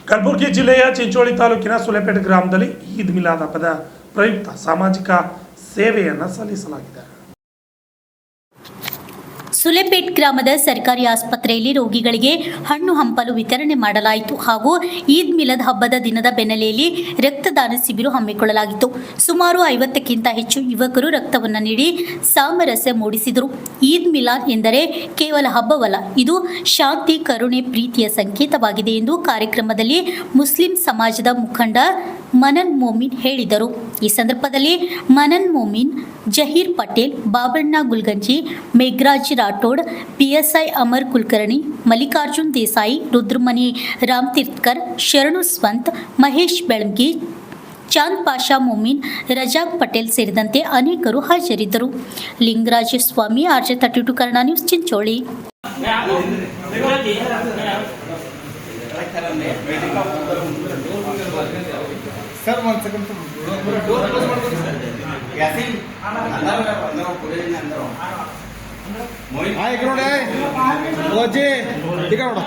ಕಲಬುರಗಿ ಜಿಲ್ಲೆಯ ಚಿಂಚೋಳಿ ತಾಲೂಕಿನ ಸುಲೆಪೇಟೆ ಗ್ರಾಮದಲ್ಲಿ ಈದ್ ಮಿಲಾದ್ ಹಬ್ಬದ ಪ್ರಯುಕ್ತ ಸಾಮಾಜಿಕ ಸೇವೆಯನ್ನು ಸಲ್ಲಿಸಲಾಗಿದೆ. ಸುಲೆಪೇಟ್ ಗ್ರಾಮದ ಸರ್ಕಾರಿ ಆಸ್ಪತ್ರೆಯಲ್ಲಿ ರೋಗಿಗಳಿಗೆ ಹಣ್ಣು ಹಂಪಲು ವಿತರಣೆ ಮಾಡಲಾಯಿತು ಹಾಗೂ ಈದ್ ಮಿಲಾದ್ ಹಬ್ಬದ ದಿನದ ಬೆನ್ನಲೆಯಲ್ಲಿ ರಕ್ತದಾನ ಶಿಬಿರ ಹಮ್ಮಿಕೊಳ್ಳಲಾಗಿತ್ತು. ಸುಮಾರು 50ಕ್ಕಿಂತ ಹೆಚ್ಚು ಯುವಕರು ರಕ್ತವನ್ನು ನೀಡಿ ಸಾಮರಸ್ಯ ಮೂಡಿಸಿದರು. ಈದ್ ಮಿಲಾದ್ ಎಂದರೆ ಕೇವಲ ಹಬ್ಬವಲ್ಲ, ಇದು ಶಾಂತಿ, ಕರುಣೆ, ಪ್ರೀತಿಯ ಸಂಕೇತವಾಗಿದೆ ಎಂದು ಕಾರ್ಯಕ್ರಮದಲ್ಲಿ ಮುಸ್ಲಿಂ ಸಮಾಜದ ಮುಖಂಡ ಮನನ್ ಮೋಮಿನ್ ಹೇಳಿದರು. ಈ ಸಂದರ್ಭದಲ್ಲಿ ಮನನ್ ಮೋಮಿನ್, ಜಹೀರ್ ಪಟೇಲ್, ಬಾಬಣ್ಣ ಗುಲ್ಗಂಜಿ, ಮೇಘರಾಜ್ ರಾಠೋಡ್, PSI ಅಮರ್ ಕುಲಕರ್ಣಿ, ಮಲ್ಲಿಕಾರ್ಜುನ್ ದೇಸಾಯಿ, ರುದ್ರಮಣಿ ರಾಮತೀರ್ಥಕರ್, ಶರಣು ಸ್ವಂತ್, ಮಹೇಶ್ ಬೆಳಂಗಿ, ಚಾಂದ್ ಪಾಷಾ ಮೊಮಿನ್, ರಜಾಕ್ ಪಟೇಲ್ ಸೇರಿದಂತೆ ಅನೇಕರು ಹಾಜರಿದ್ದರು. ಲಿಂಗರಾಜ ಸ್ವಾಮಿ, RJ32 Kannada news, Chincholi. Sir 1 second door close ಮಾಡ್ಕೊಳ್ಳಿ ಸರ್. ಯಾಸಿನ್ अंदर ಕುಡಿಯಿಂದ अंदर ಮೋಹಿತ್ ಆ ಈ ನೋಡಿ ಓಜಿ ಈಗ ನೋಡು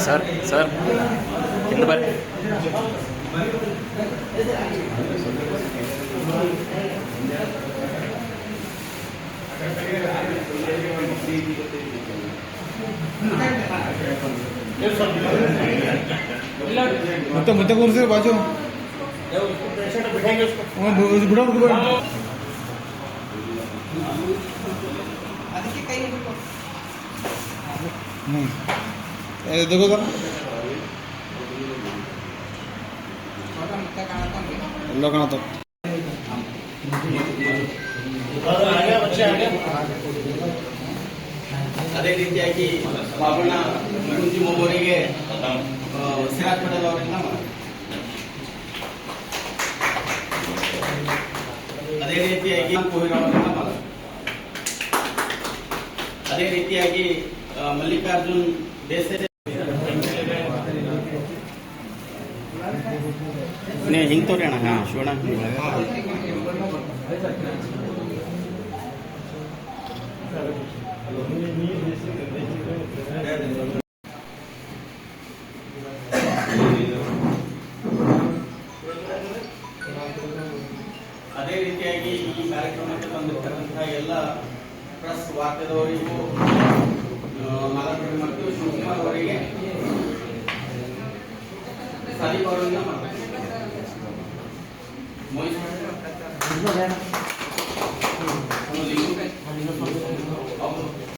ಸರ್ ಸರ್ ಹಿಂದೆ ಬರ್ರಿ. मुद्दे कौन से बाजू बिड़ा देखो सर लोग तो ಅದೇ ರೀತಿಯಾಗಿ ಬಾಬಣ್ಣ ಗುಂಜಿ ಮೊಮ್ಮರಿಗೆ ಸಿರಾಜ್ ಪಟೇಲ್ ಅವರಿಂದ ಅದೇ ರೀತಿಯಾಗಿ ಕೋಹಿರ್ ಅವರಿಂದ ಅದೇ ರೀತಿಯಾಗಿ ಮಲ್ಲಿಕಾರ್ಜುನ್ ದೇಸಾಯಿ ಹಿಂಗೆ ತೋರಿ ಅಣ್ಣ. ಹಾಂ ಶಿವಣ್ಣ ಅದೇ ರೀತಿಯಾಗಿ ಈ ಕಾರ್ಯಕ್ರಮಕ್ಕೆ ಬಂದಿರತಕ್ಕಂತಹ ಎಲ್ಲ ಪ್ರೆಸ್ ವಾರ್ತೆದವರಿಗೂ ಮತ್ತು ಶಿವಕುಮಾರ್ ಅವರಿಗೆ ಸಾದಿಕ್ ಅವರಿಂದ ಮೋಹಿತ್